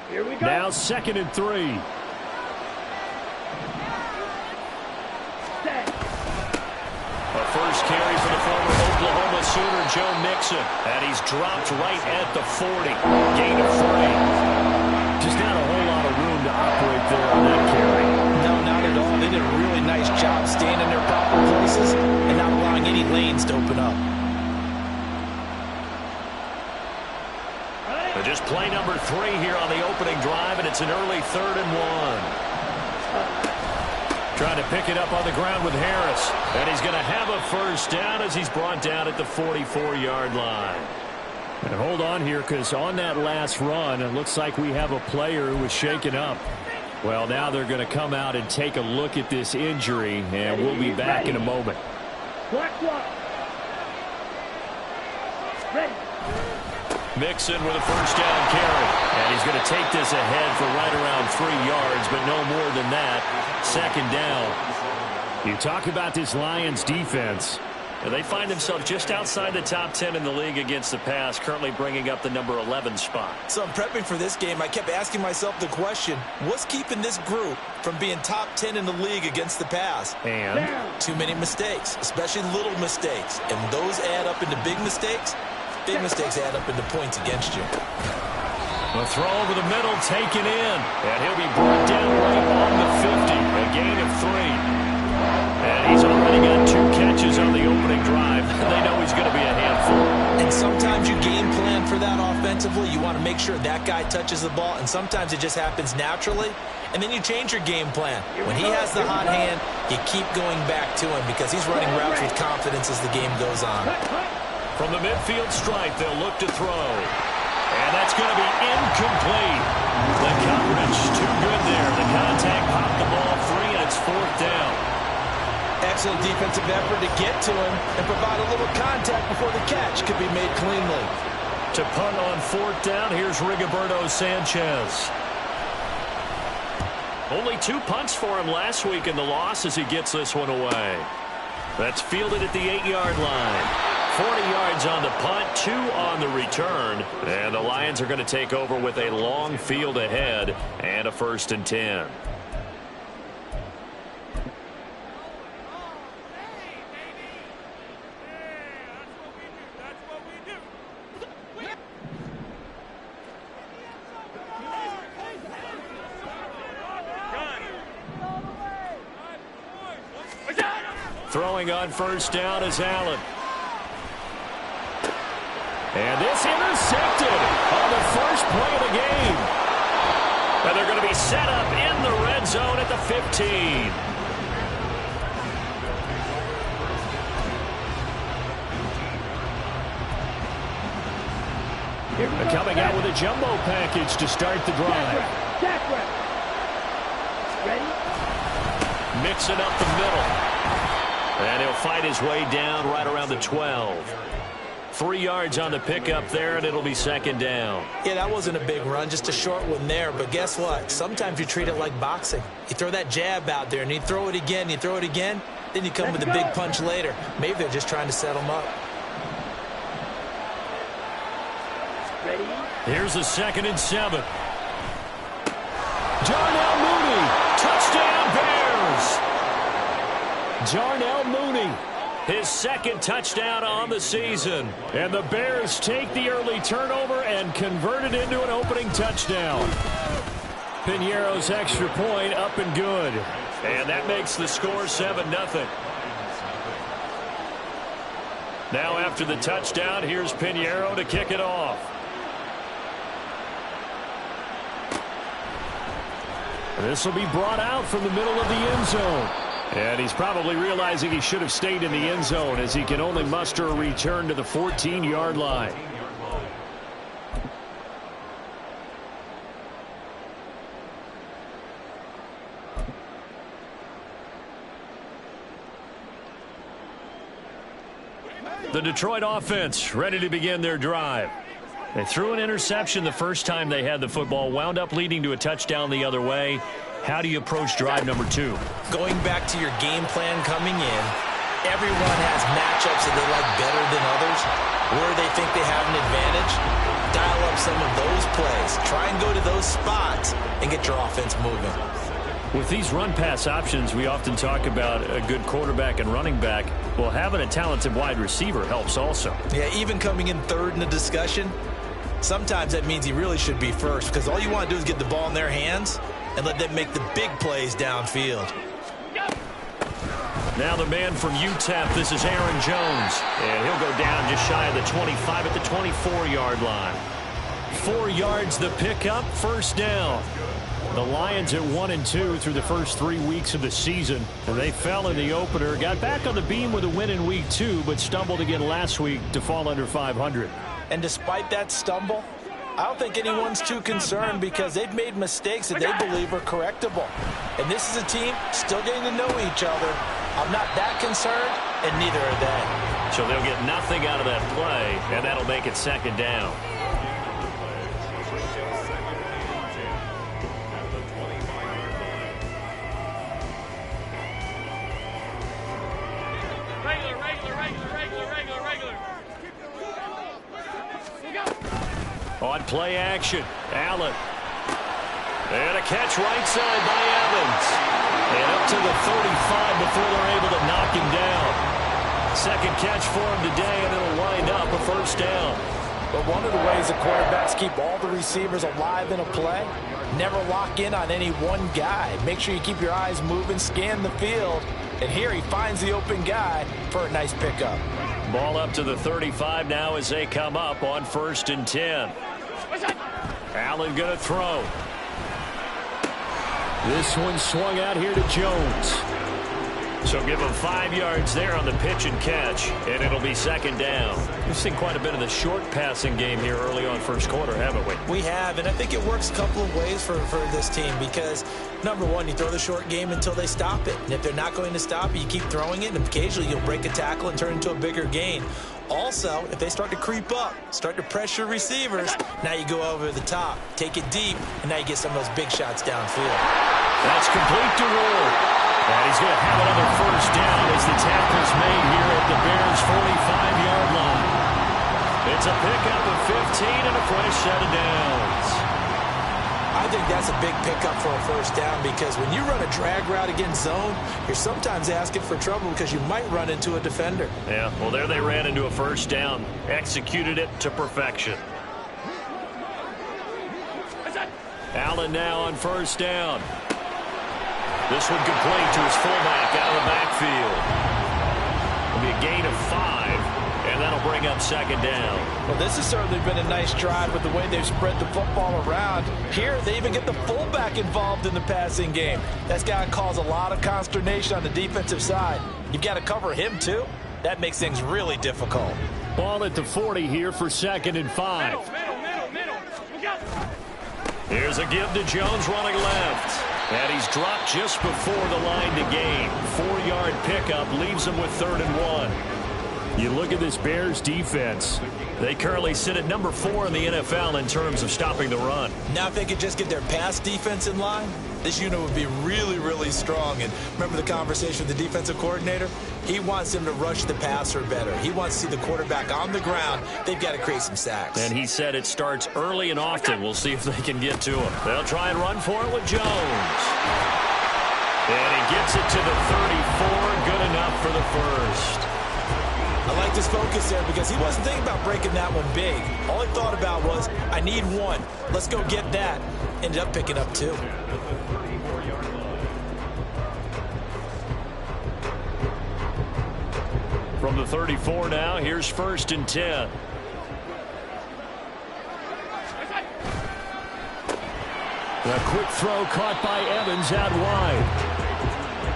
Here we go. Now 2nd and 3. A first carry for the former Oklahoma Sooner, Joe Mixon. And he's dropped right at the 40. Gain of 3. Just not a whole lot of room to operate there on that carry. No, not at all. They did a really nice job staying in their proper places and not allowing any lanes to open up. But just play number 3 here on the opening drive, and it's an early 3rd and 1. Trying to pick it up on the ground with Harris. And he's going to have a first down as he's brought down at the 44-yard line. And hold on here, because on that last run, it looks like we have a player who was shaken up. Well, now they're going to come out and take a look at this injury, and we'll be back in a moment. Ready. Mixon with a first down carry. And he's going to take this ahead for right around 3 yards, but no more than that. 2nd down. You talk about this Lions defense. And they find themselves just outside the top 10 in the league against the pass, currently bringing up the number 11 spot. So I'm prepping for this game. I kept asking myself the question, what's keeping this group from being top 10 in the league against the pass? And too many mistakes, especially little mistakes. And those add up into big mistakes. Big mistakes add up into points against you. a throw over the middle taken in. And he'll be brought down right on the 50. A gain of 3. And he's already got 2 catches on the opening drive. They know he's going to be a handful. And sometimes you game plan for that offensively. You want to make sure that guy touches the ball. And sometimes it just happens naturally. And then you change your game plan. When he has the hot hand, you keep going back to him because he's running routes with confidence as the game goes on. From the midfield stripe, they'll look to throw. And that's going to be incomplete. The coverage too good there. The contact popped the ball free, and it's 4th down. Excellent defensive effort to get to him and provide a little contact before the catch could be made cleanly. To punt on 4th down, here's Rigoberto Sanchez. Only 2 punts for him last week in the loss as he gets this one away. That's fielded at the 8-yard line. 40 yards on the punt, 2 on the return. And the Lions are going to take over with a long field ahead and a 1st and 10. Throwing on 1st down is Allen. And this intercepted on the first play of the game. And they're going to be set up in the red zone at the 15. They're coming out with a jumbo package to start the drive. Mixing up the middle. And he'll fight his way down right around the 12. 3 yards on the pickup there, and it'll be 2nd down. Yeah, that wasn't a big run, just a short one there. But guess what? Sometimes you treat it like boxing. You throw that jab out there, and you throw it again, then you come with a big punch later. Maybe they're just trying to set him up. Ready? Here's the 2nd and 7. Darnell Mooney, touchdown Bears! Darnell Mooney, his 2nd touchdown on the season. And the Bears take the early turnover and convert it into an opening touchdown. Piñeiro's extra point up and good. And that makes the score 7-0. Now after the touchdown, here's Piñeiro to kick it off. This will be brought out from the middle of the end zone. And he's probably realizing he should have stayed in the end zone as he can only muster a return to the 14-yard line. The Detroit offense ready to begin their drive. They threw an interception the first time they had the football, wound up leading to a touchdown the other way. How do you approach drive number 2? Going back to your game plan coming in, everyone has matchups that they like better than others, where they think they have an advantage. dial up some of those plays. Try and go to those spots and get your offense moving. With these run-pass options, we often talk about a good quarterback and running back. Well, having a talented wide receiver helps also. Yeah, even coming in third in the discussion, sometimes that means he really should be first, because all you want to do is get the ball in their hands and let them make the big plays downfield. Now the man from UTEP, this is Aaron Jones. And he'll go down just shy of the 25 at the 24-yard line. 4 yards the pickup, first down. The Lions at 1-2 through the first 3 weeks of the season. And they fell in the opener. Got back on the beam with a win in week 2, but stumbled again last week to fall under 500. And despite that stumble, I don't think anyone's too concerned because they've made mistakes that they believe are correctable. And this is a team still getting to know each other. I'm not that concerned, and neither are they. So they'll get nothing out of that play, and that'll make it second down. On play action, Allen. And a catch right side by Evans. And up to the 35 before they're able to knock him down. Second catch for him today, and it'll wind up a first down. But one of the ways the quarterbacks keep all the receivers alive in a play, never lock in on any one guy. Make sure you keep your eyes moving, scan the field. And here he finds the open guy for a nice pickup. Ball up to the 35 now as they come up on 1st and 10. Allen going to throw. This one swung out here to Jones. So give him 5 yards there on the pitch and catch, and it'll be second down. We've seen quite a bit of the short passing game here early on first quarter, haven't we? We have, and I think it works a couple of ways for this team because, number one, you throw the short game until they stop it. And if they're not going to stop it, you keep throwing it, and occasionally you'll break a tackle and turn into a bigger gain. Also, if they start to creep up, start to pressure receivers, now you go over the top, take it deep, and now you get some of those big shots downfield. That's complete to Ward. And he's going to have another first down as the tackle's made here at the Bears' 45-yard line. It's a pickup of 15 and a fresh set of downs. I think that's a big pickup for a first down because when you run a drag route against zone, you're sometimes asking for trouble because you might run into a defender. Yeah, well, there they ran into a first down. Executed it to perfection. Allen now on first down. This one complete to his fullback out of the backfield. It'll be a gain of 5, and that'll bring up second down. Well, this has certainly been a nice drive with the way they've spread the football around. Here, they even get the fullback involved in the passing game. That's got to cause a lot of consternation on the defensive side. You've got to cover him, too. That makes things really difficult. Ball at the 40 here for 2nd and 5. Here's a give to Jones running left. And he's dropped just before the line to gain. 4-yard pickup leaves him with 3rd and 1. You look at this Bears defense. They currently sit at number 4 in the NFL in terms of stopping the run. Now if they could just get their pass defense in line, this unit would be really, really strong. And remember the conversation with the defensive coordinator? He wants them to rush the passer better. He wants to see the quarterback on the ground. They've got to create some sacks. And he said it starts early and often. We'll see if they can get to him. They'll try and run for it with Jones. And he gets it to the 34. Good enough for the first. I like this focus there because he wasn't thinking about breaking that one big. All he thought about was, I need one. Let's go get that. Ended up picking up 2. From the 34 now, here's 1st and 10. A quick throw caught by Evans out wide.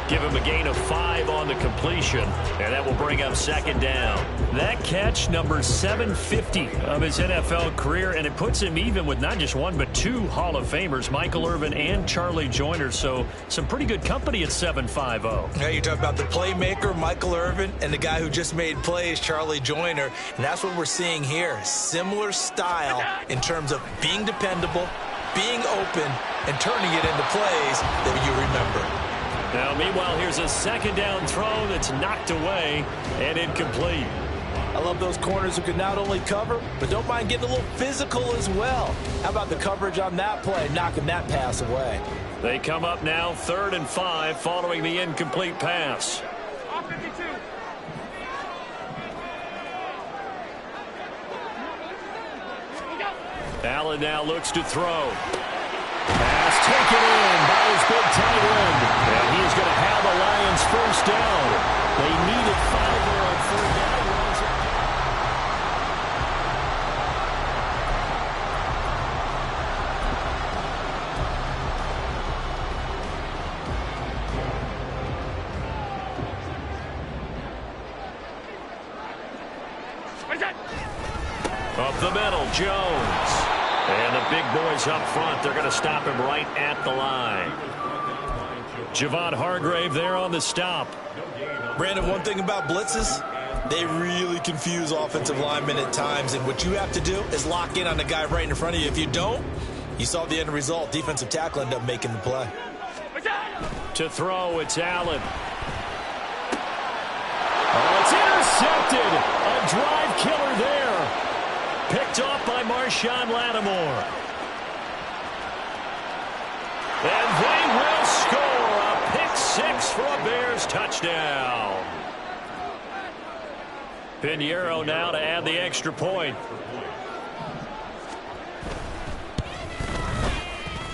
Give him a gain of 5 on the completion, and that will bring up second down. That catch, number 750 of his NFL career, and it puts him even with not just 1 but 2 Hall of Famers, Michael Irvin and Charlie Joyner. So some pretty good company at 750. Yeah, you're talking about the playmaker, Michael Irvin, and the guy who just made plays, Charlie Joyner. And that's what we're seeing here. Similar style in terms of being dependable, being open, and turning it into plays that you remember. Now, meanwhile, here's a second down throw that's knocked away and incomplete. I love those corners who can not only cover, but don't mind getting a little physical as well. How about the coverage on that play, knocking that pass away? They come up now 3rd and 5 following the incomplete pass. Allen now looks to throw. Pass taken in by his big tight end. And he's going to have the Lions first down. They needed 5 there on 3rd down. Up the middle, Jones. And the big boys up front, they're going to stop him right at the line. Javon Hargrave there on the stop. Brandon, one thing about blitzes, they really confuse offensive linemen at times, and what you have to do is lock in on the guy right in front of you. If you don't, you saw the end result. Defensive tackle ended up making the play. To throw, it's Allen. Oh, it's intercepted. A drive killer there. Picked off by Marshawn Lattimore. And they will score a pick 6 for a Bears touchdown. Pinheiro now to add the extra point.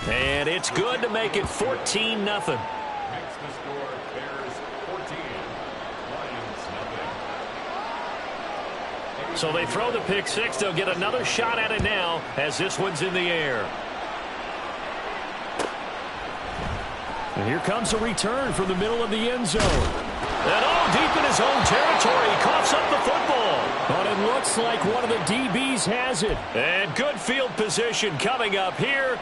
And it's good to make it 14-0. So they throw the pick 6. They'll get another shot at it now as this one's in the air. And here comes a return from the middle of the end zone. And deep in his own territory, he coughs up the football. But it looks like one of the DBs has it. And good field position coming up here.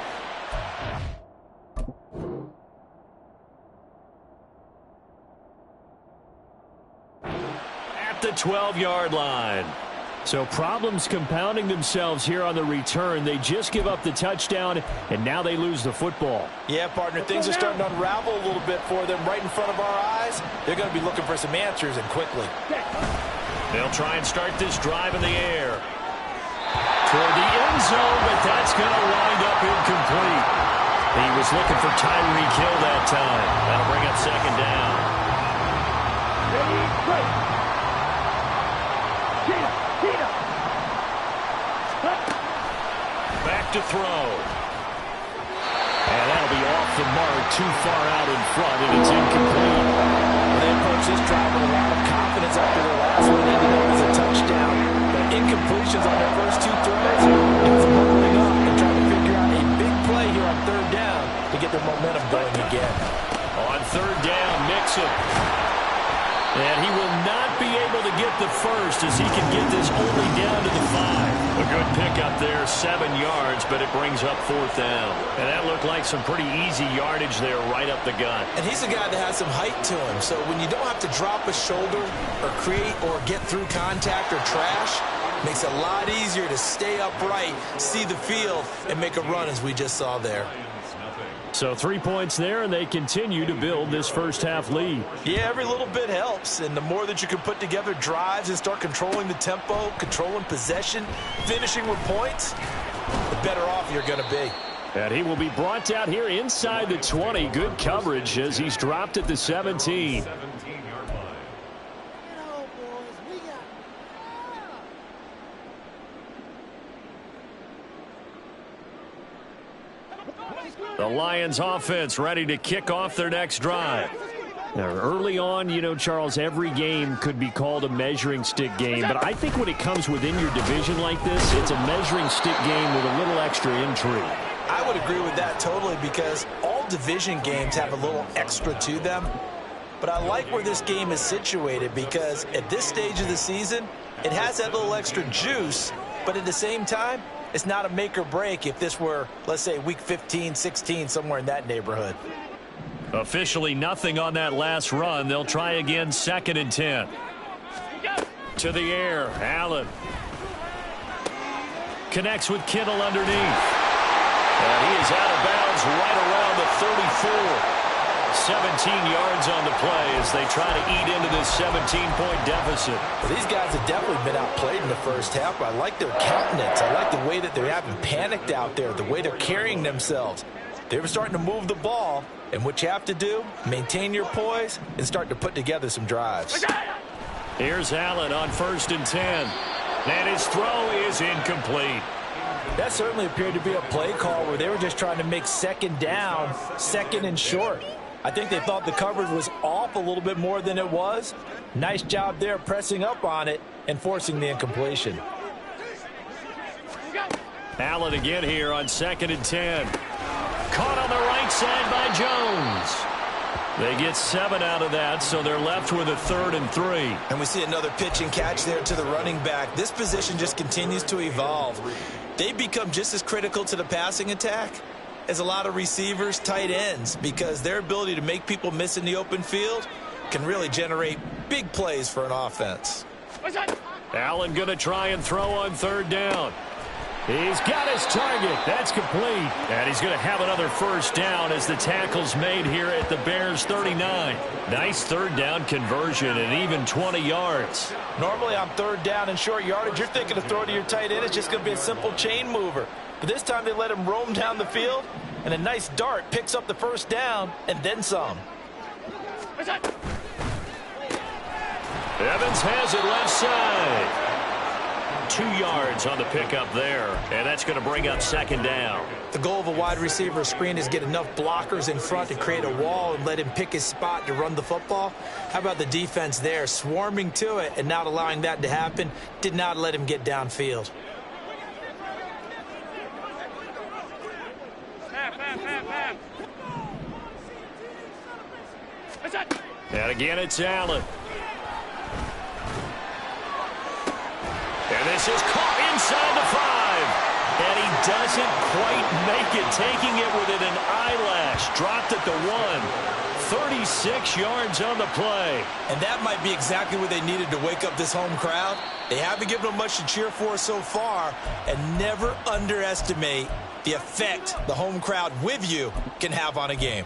At the 12-yard line. So problems compounding themselves here on the return. They just give up the touchdown, and now they lose the football. Yeah, partner, things are starting to unravel a little bit for them right in front of our eyes. They're going to be looking for some answers, and quickly. They'll try and start this drive in the air. Toward the end zone, but that's going to wind up incomplete. He was looking for Tyreek Hill that time. That'll bring up 2nd down. Ready, break. Back to throw. And that'll be off the mark, too far out in front, and it's incomplete. They approach this drive with a lot of confidence after their last one, ended up as a touchdown. But incompletions on their first 2 throws, it's bubbling up and trying to figure out a big play here on 3rd down to get their momentum going again. On 3rd down, Mixon. And he will not be able to get the first as he can get this only down to the 5. A good pickup there, 7 yards, but it brings up 4th down. And that looked like some pretty easy yardage there right up the gut. And he's a guy that has some height to him, so when you don't have to drop a shoulder or create or get through contact or trash, makes it a lot easier to stay upright, see the field, and make a run as we just saw there. So 3 points there, and they continue to build this first half lead. Yeah, every little bit helps, and the more that you can put together drives and start controlling the tempo, controlling possession, finishing with points, the better off you're going to be. And he will be brought down here inside the 20. Good coverage as he's dropped at the 17. The Lions offense ready to kick off their next drive. Now, early on, you know, Charles, every game could be called a measuring stick game. But I think when it comes within your division like this, it's a measuring stick game with a little extra intrigue. I would agree with that totally because all division games have a little extra to them. But I like where this game is situated because at this stage of the season, it has that little extra juice. But at the same time, it's not a make or break if this were, let's say, week 15, 16, somewhere in that neighborhood. Officially nothing on that last run. They'll try again, 2nd and 10. To the air, Allen. Connects with Kittle underneath. And he is out of bounds right around the 34. 17 yards on the play as they try to eat into this 17-point deficit. Well, these guys have definitely been outplayed in the first half, but I like their countenance. I like the way that they haven't panicked out there, the way they're carrying themselves. They were starting to move the ball, and what you have to do, maintain your poise and start to put together some drives. Here's Allen on 1st and 10. And his throw is incomplete. That certainly appeared to be a play call where they were just trying to make second down, second and short. I think they thought the coverage was off a little bit more than it was. Nice job there pressing up on it and forcing the incompletion. Allen again here on 2nd and 10. Caught on the right side by Jones. They get 7 out of that, so they're left with a 3rd and 3. And we see another pitch and catch there to the running back. This position just continues to evolve. They've become just as critical to the passing attack as a lot of receivers, tight ends, because their ability to make people miss in the open field can really generate big plays for an offense. Allen going to try and throw on 3rd down. He's got his target. That's complete. And he's going to have another 1st down as the tackle's made here at the Bears 39. Nice 3rd down conversion and even 20 yards. Normally on 3rd down and short yardage, you're thinking to throw to your tight end. It's just going to be a simple chain mover. But this time they let him roam down the field, and a nice dart picks up the 1st down and then some. Evans has it left side. 2 yards on the pickup there, and that's going to bring up 2nd down. The goal of a wide receiver screen is get enough blockers in front to create a wall and let him pick his spot to run the football. How about the defense there, swarming to it and not allowing that to happen? Did not let him get downfield. And again, it's Allen. And this is caught inside the 5. And he doesn't quite make it, taking it within an eyelash. Dropped at the 1. 36 yards on the play. And that might be exactly what they needed to wake up this home crowd. They haven't given them much to cheer for so far. And never underestimate the effect the home crowd with you can have on a game.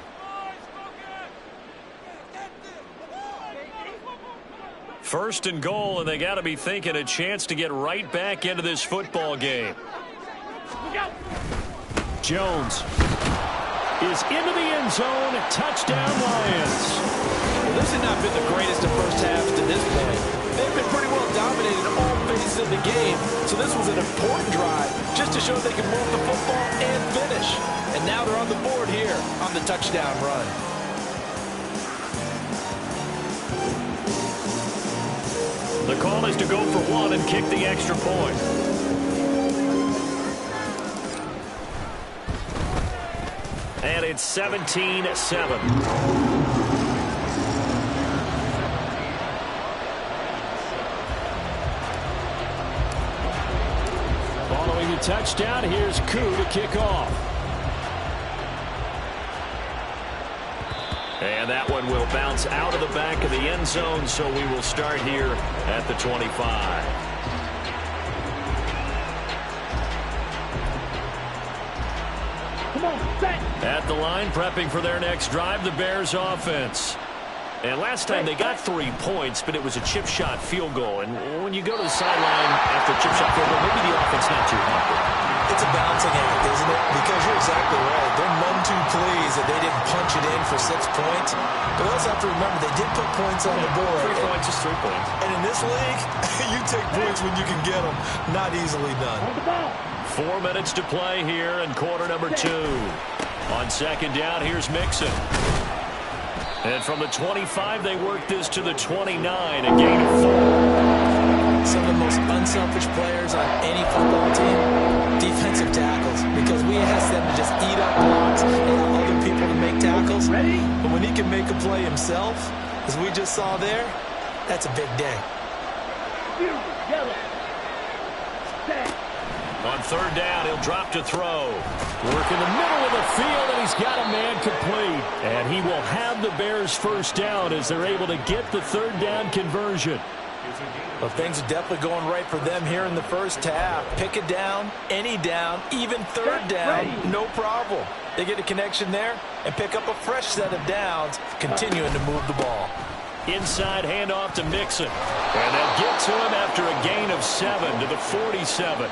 First and goal, and they got to be thinking a chance to get right back into this football game. Jones is into the end zone. Touchdown, Lions. Well, this has not been the greatest of first halves to this point. They've been pretty well dominated in all phases of the game, so this was an important drive just to show they can move the football and finish. And now they're on the board here on the touchdown run. The call is to go for 1 and kick the extra point. And it's 17-7. Following the touchdown, here's Koo to kick off. And that one will bounce out of the back of the end zone, so we will start here at the 25. Come on, set. At the line, prepping for their next drive, the Bears offense. And last time they got 3 points, but it was a chip shot field goal. And when you go to the sideline after a chip shot field goal, maybe the offense not too happy. It's a balancing act, isn't it? Because you're exactly right. They're none too pleased that they didn't punch it in for 6 points. But we also have to remember they did put points on the board. 3 points is 3 points. And in this league, you take points when you can get them. Not easily done. 4 minutes to play here in quarter number 2. On 2nd down, here's Mixon. And from the 25, they work this to the 29, a gain of 4. Some of the most unselfish players on any football team, defensive tackles, because we ask them to just eat up blocks and allow other people to make tackles. Ready? But when he can make a play himself, as we just saw there, that's a big day. Yellow. Set. On 3rd down, he'll drop to throw. Work in the middle of the field, and he's got a man complete. And he will have the Bears' 1st down as they're able to get the 3rd down conversion. Well, things are definitely going right for them here in the first half. Pick it down, any down, even 3rd down, no problem. They get a connection there, and pick up a fresh set of downs, continuing to move the ball. Inside handoff to Mixon. And they'll get to him after a gain of 7 to the 47.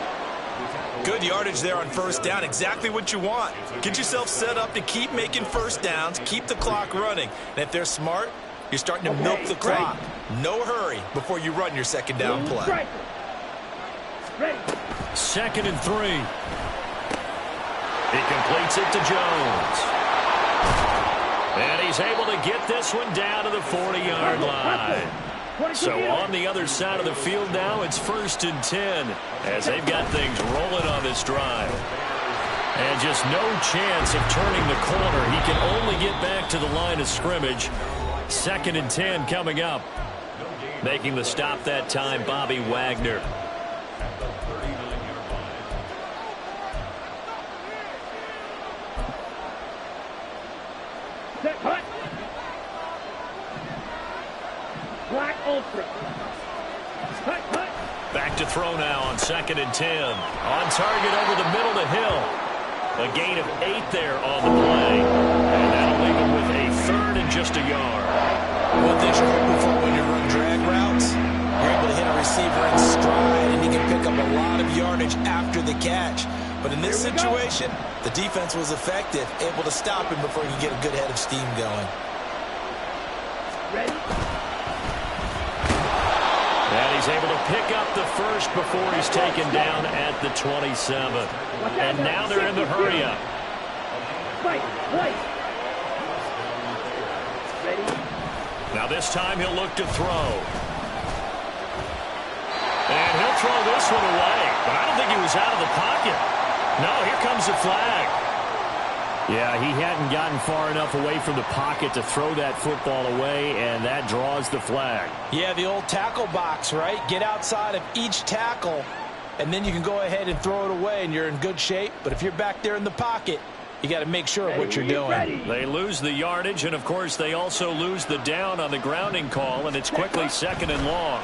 Good yardage there on first down. Exactly what you want. Get yourself set up to keep making first downs, keep the clock running. And if they're smart, you're starting to milk the clock. No hurry before you run your second down play. 2nd and 3. He completes it to Jones. And he's able to get this one down to the 40-yard line. So on the other side of the field now, it's 1st and 10 as they've got things rolling on this drive. And just no chance of turning the corner. He can only get back to the line of scrimmage. 2nd and 10 coming up. Making the stop that time, Bobby Wagner. Black Ultra. Back to throw now on 2nd and 10. On target over the middle to Hill. A gain of 8 there on the play. And that'll leave him with a 3rd and just a yard. One thing you're hoping for when you run drag routes, you're able to hit a receiver in stride, and he can pick up a lot of yardage after the catch. But in this situation, the defense was effective, able to stop him before he could get a good head of steam going. Ready? And he's able to pick up the first before he's taken down at the 27. And now they're in the hurry-up. Fight. Ready? Now this time he'll look to throw. And he'll throw this one away. But I don't think he was out of the pocket. No, here comes the flag. Yeah, he hadn't gotten far enough away from the pocket to throw that football away, and that draws the flag. Yeah, the old tackle box, right? Get outside of each tackle, and then you can go ahead and throw it away, and you're in good shape. But if you're back there in the pocket, you got to make sure of what you're doing. They lose the yardage, and, of course, they also lose the down on the grounding call, and it's quickly 2nd and long.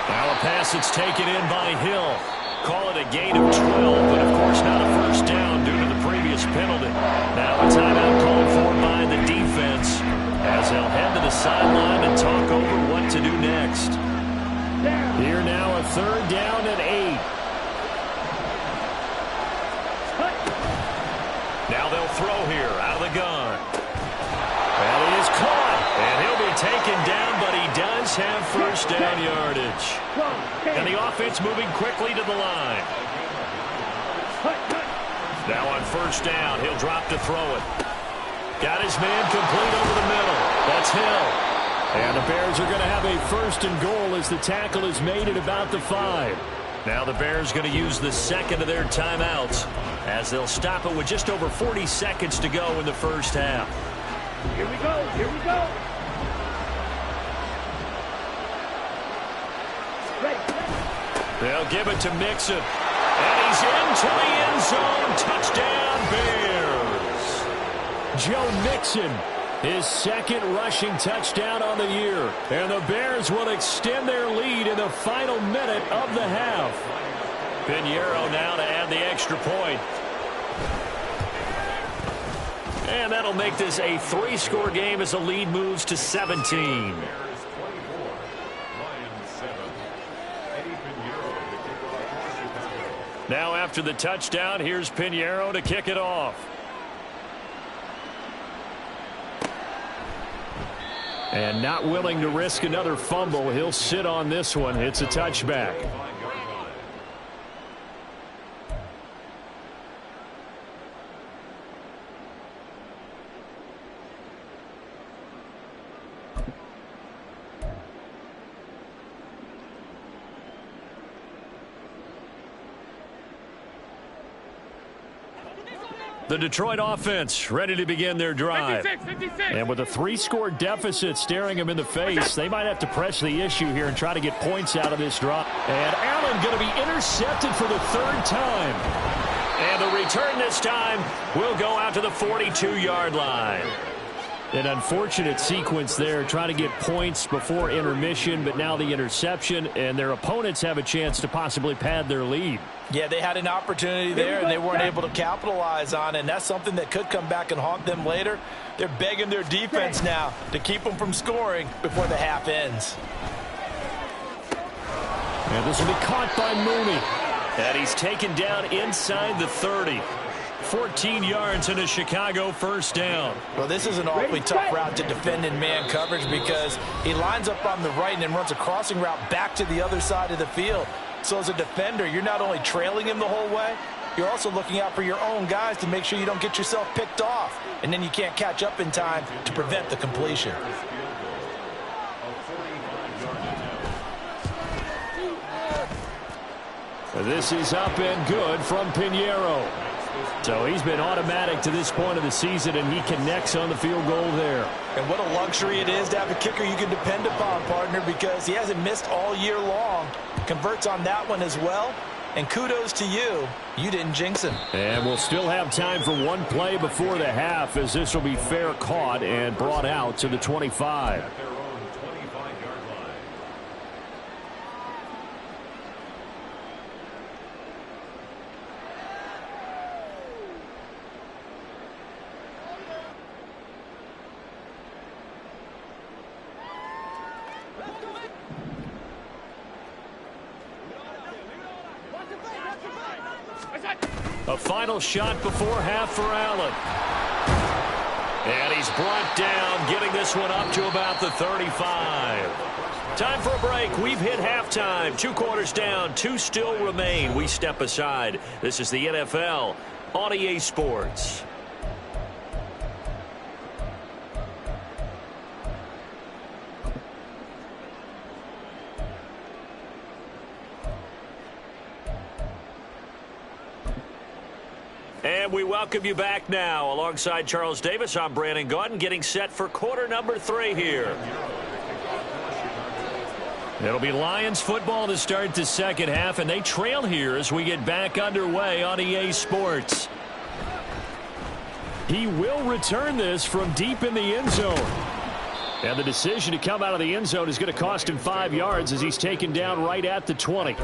Now a pass that's taken in by Hill. Call it a gain of 12, but, of course, not a first down due to the previous penalty. Now a timeout called for by the defense as they'll head to the sideline and talk over what to do next. Here now a 3rd down and 8. Now they'll throw here out of the gun. And he is caught. And he'll be taken down, but he does have first down yardage. And the offense moving quickly to the line. Now on first down, he'll drop to throw it. Got his man complete over the middle. That's Hill. And the Bears are going to have a 1st and goal as the tackle is made at about the 5. Now the Bears going to use the 2nd of their timeouts as they'll stop it with just over 40 seconds to go in the first half. Here we go. They'll give it to Mixon. And he's into the end zone. Touchdown, Bears. Joe Mixon, his 2nd rushing touchdown on the year. And the Bears will extend their lead in the final minute of the half. Pinheiro now to add the extra point. And that'll make this a 3-score game as the lead moves to 17. Now after the touchdown, here's Pinheiro to kick it off. And not willing to risk another fumble, he'll sit on this one. It's a touchback. The Detroit offense ready to begin their drive. 56. And with a 3-score deficit staring them in the face, they might have to press the issue here and try to get points out of this drive. And Allen going to be intercepted for the 3rd time. And the return this time will go out to the 42-yard line. An unfortunate sequence there, trying to get points before intermission, but now the interception, and their opponents have a chance to possibly pad their lead. Yeah, they had an opportunity there, and they weren't able to capitalize on it, and that's something that could come back and haunt them later. They're begging their defense now to keep them from scoring before the half ends. And this will be caught by Mooney. And he's taken down inside the 30. 14 yards in a Chicago first down. Well, this is an awfully tough route to defend in man coverage because he lines up on the right and then runs a crossing route back to the other side of the field. So as a defender, you're not only trailing him the whole way, you're also looking out for your own guys to make sure you don't get yourself picked off. And then you can't catch up in time to prevent the completion. This is up and good from Pinheiro. So he's been automatic to this point of the season, and he connects on the field goal there. And what a luxury it is to have a kicker you can depend upon, partner, because he hasn't missed all year long. Converts on that one as well. And kudos to you. You didn't jinx him. And we'll still have time for one play before the half, as this will be fair caught and brought out to the 25. A final shot before half for Allen. And he's brought down, getting this one up to about the 35. Time for a break. We've hit halftime. 2 quarters down, 2 still remain. We step aside. This is the NFL on EA Sports. And we welcome you back now. Alongside Charles Davis, I'm Brandon Gaudin, getting set for quarter number 3 here. It'll be Lions football to start the second half, and they trail here as we get back underway on EA Sports. He will return this from deep in the end zone. And the decision to come out of the end zone is going to cost him 5 yards as he's taken down right at the 20.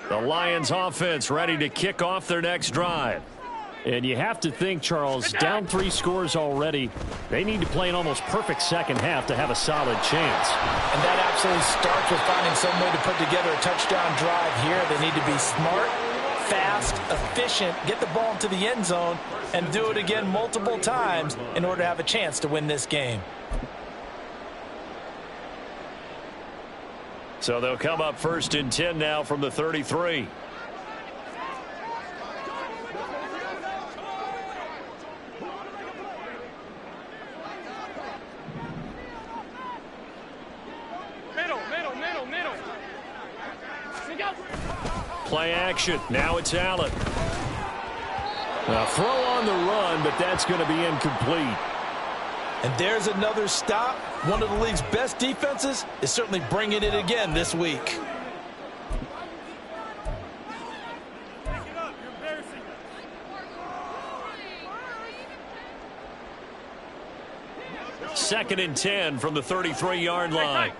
The Lions offense ready to kick off their next drive. And you have to think, Charles, down 3 scores already. They need to play an almost perfect second half to have a solid chance. And that absolutely starts with finding some way to put together a touchdown drive here. They need to be smart, fast, efficient, get the ball into the end zone, and do it again multiple times in order to have a chance to win this game. So they'll come up 1st and 10 now from the 33. Middle. Play action. Now it's Allen. A throw on the run, but that's going to be incomplete. And there's another stop. One of the league's best defenses is certainly bringing it again this week. Second and 10 from the 33-yard line.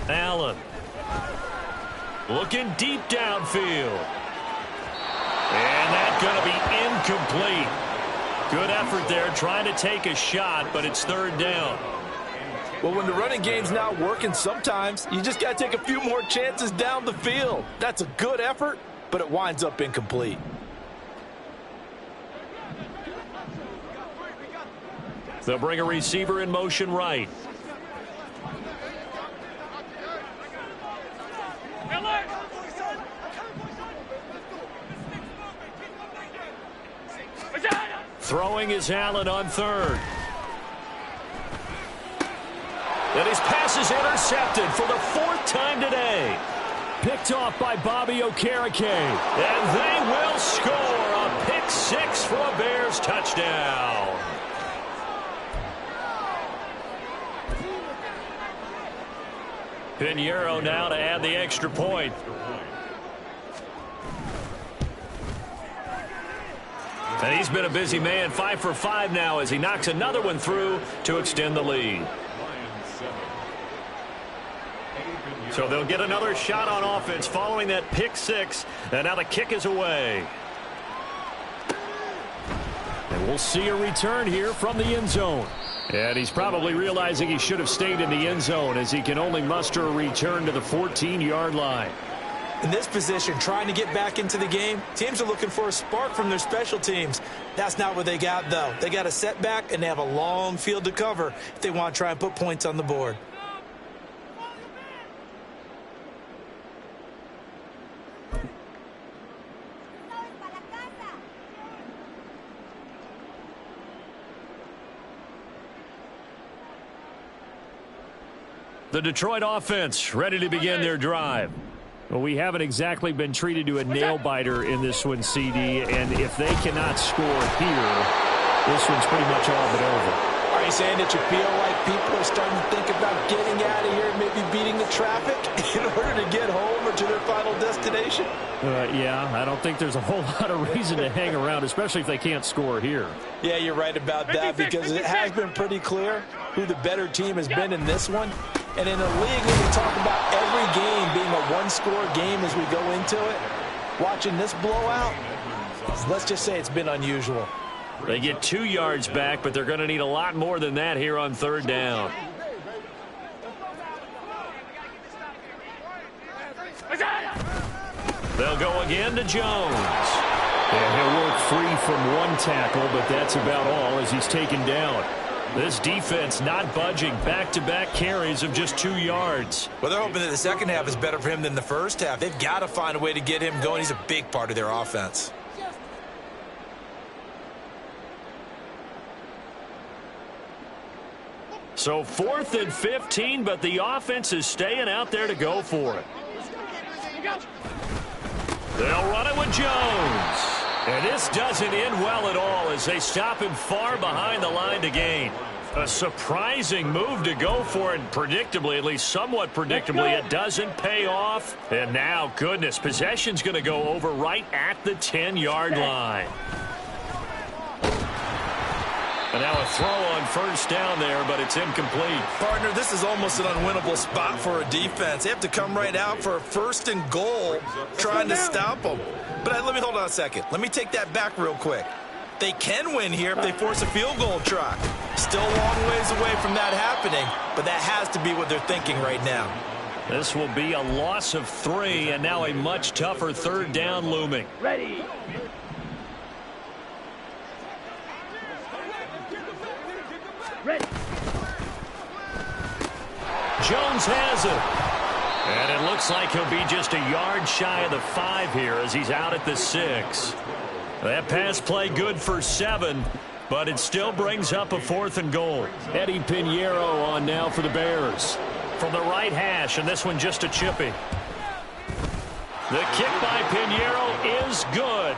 Allen looking deep downfield. And that's going to be incomplete. Good effort there trying to take a shot, but it's 3rd down. Well, when the running game's not working, sometimes you just got to take a few more chances down the field. That's a good effort, but it winds up incomplete. They'll bring a receiver in motion right. Throwing is Allen on 3rd. And his pass is intercepted for the 4th time today. Picked off by Bobby Okereke. And they will score a pick 6 for a Bears touchdown. Pinheiro now to add the extra point. And he's been a busy man, 5 for 5 now as he knocks another one through to extend the lead. So they'll get another shot on offense following that pick six. And now the kick is away. And we'll see a return here from the end zone. And he's probably realizing he should have stayed in the end zone as he can only muster a return to the 14-yard line. In this position, trying to get back into the game, teams are looking for a spark from their special teams. That's not what they got, though. They got a setback, and they have a long field to cover if they want to try and put points on the board. The Detroit offense ready to begin their drive. Well, we haven't exactly been treated to a nail-biter in this one, CD, and if they cannot score here, this one's pretty much all but over. Are you saying that you feel like people are starting to think about getting out of here and maybe beating the traffic in order to get home or to their final destination? Yeah, I don't think there's a whole lot of reason to hang around, especially if they can't score here. Yeah, you're right about that because it has been pretty clear who the better team has been in this one. And in a league where we talk about every game being a one-score game as we go into it, watching this blowout, let's just say it's been unusual. They get 2 yards back, but they're going to need a lot more than that here on third down. They'll go again to Jones. And he'll work free from one tackle, but that's about all as he's taken down. This defense not budging, back-to-back carries of just 2 yards. Well, they're hoping that the second half is better for him than the first half. They've got to find a way to get him going. He's a big part of their offense. So 4th and 15, but the offense is staying out there to go for it. They'll run it with Jones. And this doesn't end well at all as they stop him far behind the line to gain. A surprising move to go for it, predictably, at least somewhat predictably, it doesn't pay off. And now, goodness, possession's going to go over right at the 10-yard line. And now a throw on first down there, but it's incomplete. Partner, this is almost an unwinnable spot for a defense. They have to come right out for a 1st and goal trying to stop them. But let me hold on a second. Let me take that back real quick. They can win here if they force a field goal try. Still a long ways away from that happening, but that has to be what they're thinking right now. This will be a loss of 3, and now a much tougher third down looming. Ready. Ready. Jones has it. And it looks like he'll be just a yard shy of the 5 here as he's out at the 6. That pass play good for 7, but it still brings up a 4th and goal. Eddie Pinheiro on now for the Bears. From the right hash, and this one just a chippy. The kick by Pinheiro is good.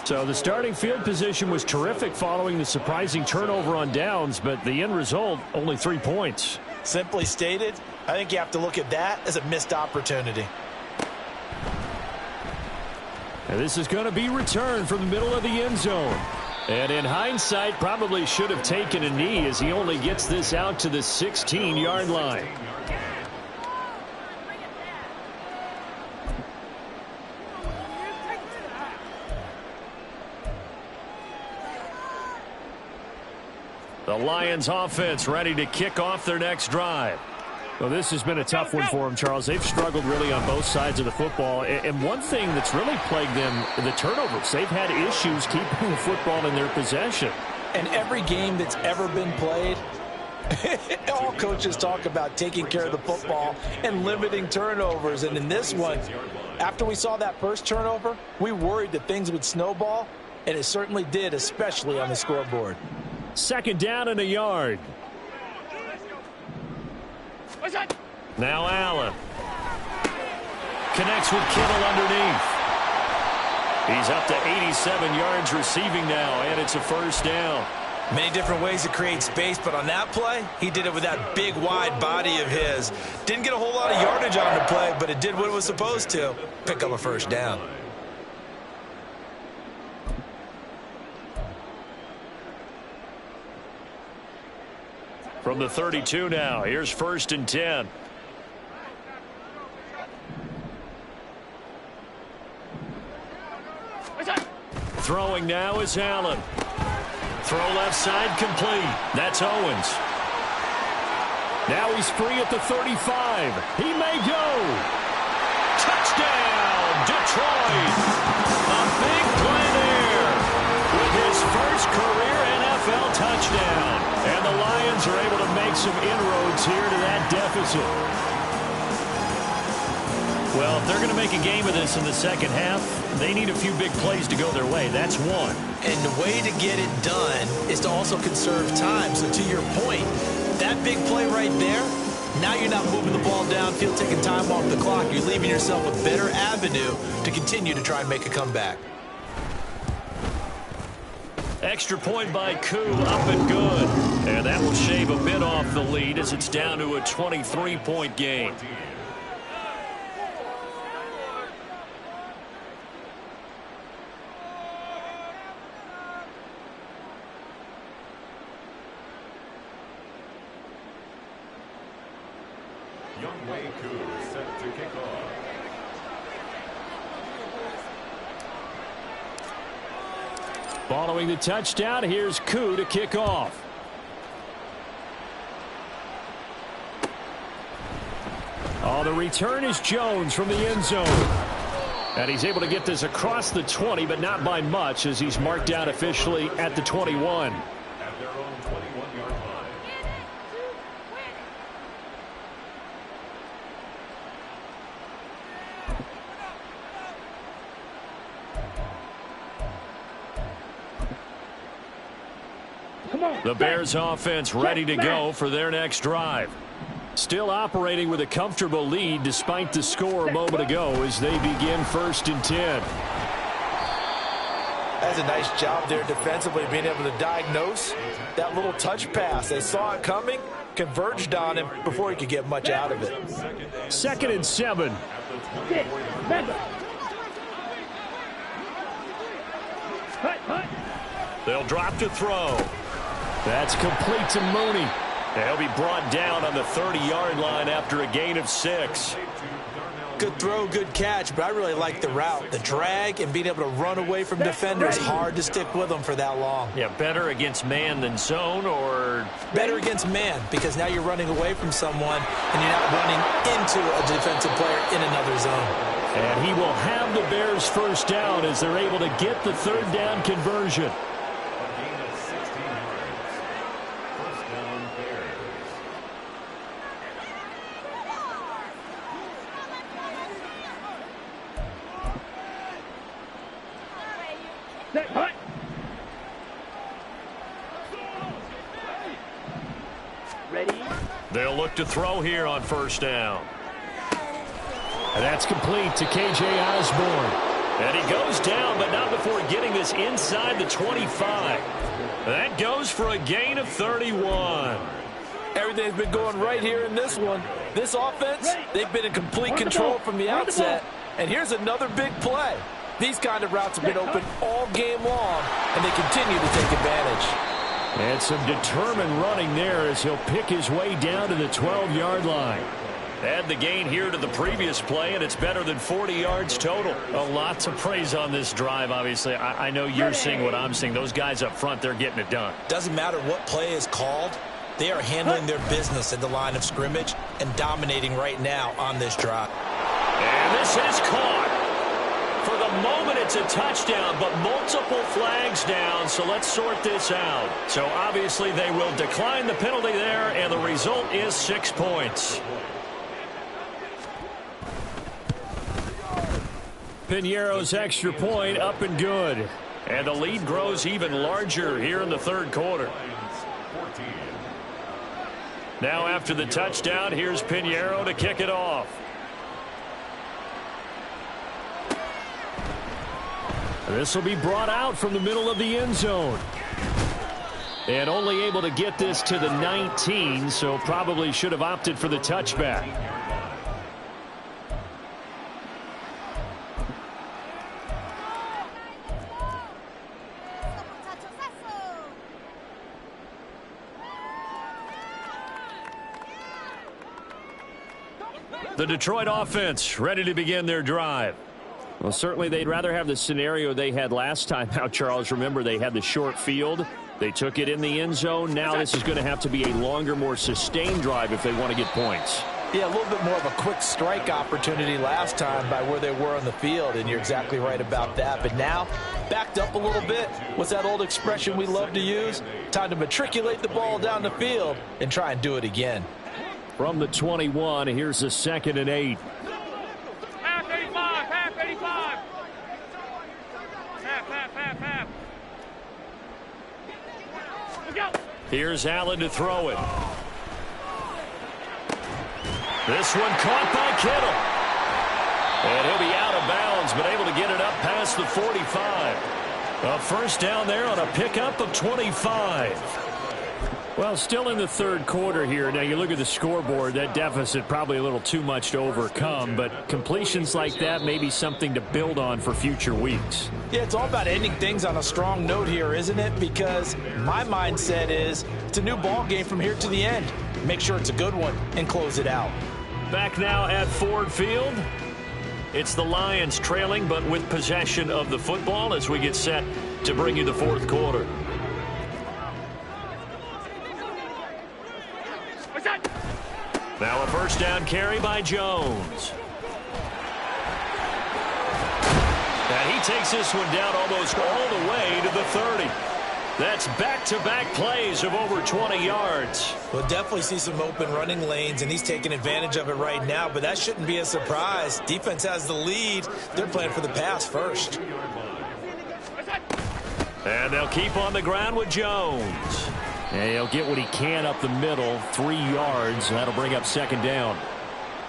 So the starting field position was terrific following the surprising turnover on downs, but the end result, only 3 points. Simply stated, I think you have to look at that as a missed opportunity. And this is going to be returned from the middle of the end zone. And in hindsight, probably should have taken a knee as he only gets this out to the 16-yard line. The Lions offense ready to kick off their next drive. Well, this has been a tough one for them, Charles. They've struggled really on both sides of the football. And one thing that's really plagued them, the turnovers. They've had issues keeping the football in their possession. And every game that's ever been played, all coaches talk about taking care of the football and limiting turnovers. And in this one, after we saw that first turnover, we worried that things would snowball, and it certainly did, especially on the scoreboard. 2nd down and a yard. Now Allen. Connects with Kittle underneath. He's up to 87 yards receiving now, and it's a 1st down. Many different ways to create space, but on that play, he did it with that big, wide body of his. Didn't get a whole lot of yardage on the play, but it did what it was supposed to. Pick up a first down. From the 32 now, here's 1st and 10. Throwing now is Allen. Throw left side complete. That's Owens. Now he's free at the 35. He may go. Touchdown, Detroit. A big play there with his first career NFL touchdown. And the Lions are able to make some inroads here to that deficit. Well, if they're going to make a game of this in the second half, they need a few big plays to go their way. That's one. And the way to get it done is to also conserve time. So to your point, that big play right there, now you're not moving the ball downfield, taking time off the clock. You're leaving yourself a better avenue to continue to try and make a comeback. Extra point by Koo, up and good. And that will shave a bit off the lead as it's down to a 23-point game. Younghoe Koo set to kick off. Following the touchdown, here's Koo to kick off. Oh, the return is Jones from the end zone. And he's able to get this across the 20, but not by much, as he's marked down officially at the 21. At their own 21-yard line. The Bears offense ready to go for their next drive. Still operating with a comfortable lead despite the score a moment ago as they begin 1st and 10. That's a nice job there defensively, being able to diagnose that little touch pass. They saw it coming, converged on him before he could get much out of it. 2nd and 7. They'll drop to throw. That's complete to Mooney. He'll be brought down on the 30-yard line after a gain of 6. Good throw, good catch, but I really like the route. The drag and being able to run away from defenders, hard to stick with them for that long. Yeah, better against man than zone, or? Better against man, because now you're running away from someone and you're not running into a defensive player in another zone. And he will have the Bears first down as they're able to get the 3rd down conversion. They'll look to throw here on 1st down. And that's complete to K.J. Osborne. And he goes down, but not before getting this inside the 25. That goes for a gain of 31. Everything's been going right here in this one. This offense, they've been in complete control from the outset. And here's another big play. These kind of routes have been open all game long, and they continue to take advantage. And some determined running there as he'll pick his way down to the 12-yard line. Add the gain here to the previous play, and it's better than 40 yards total. A lot to praise on this drive, obviously. I know you're seeing what I'm seeing. Those guys up front, they're getting it done. Doesn't matter what play is called. They are handling their business at the line of scrimmage and dominating right now on this drive. And this is caught. For the moment, it's a touchdown, but multiple flags down, so let's sort this out. So obviously they will decline the penalty there, and the result is 6 points. Piñeiro's extra point up and good. And the lead grows even larger here in the 3rd quarter. Now after the touchdown, here's Piñeiro to kick it off. This will be brought out from the middle of the end zone. And only able to get this to the 19, so probably should have opted for the touchback. The Detroit offense ready to begin their drive. Well, certainly they'd rather have the scenario they had last time out, Charles. Remember, they had the short field. They took it in the end zone. Now this is going to have to be a longer, more sustained drive if they want to get points. Yeah, a little bit more of a quick strike opportunity last time by where they were on the field, and you're exactly right about that. But now, backed up a little bit. What's that old expression we love to use? Time to matriculate the ball down the field and try and do it again. From the 21, here's a 2nd and 8. Half 85, half 85. Half. Let's go. Here's Allen to throw it. This one caught by Kittle. And he'll be out of bounds, but able to get it up past the 45. A first down there on a pickup of 25. Well, still in the third quarter here. Now, you look at the scoreboard, that deficit probably a little too much to overcome, but completions like that may be something to build on for future weeks. Yeah, it's all about ending things on a strong note here, isn't it? Because my mindset is it's a new ball game from here to the end. Make sure it's a good one and close it out. Back now at Ford Field. It's the Lions trailing, but with possession of the football as we get set to bring you the fourth quarter. Now a first down carry by Jones. And he takes this one down almost all the way to the 30. That's back-to-back plays of over 20 yards. We'll definitely see some open running lanes, and he's taking advantage of it right now, but that shouldn't be a surprise. Defense has the lead. They're playing for the pass first. And they'll keep on the ground with Jones. And he'll get what he can up the middle, 3 yards. That'll bring up 2nd down.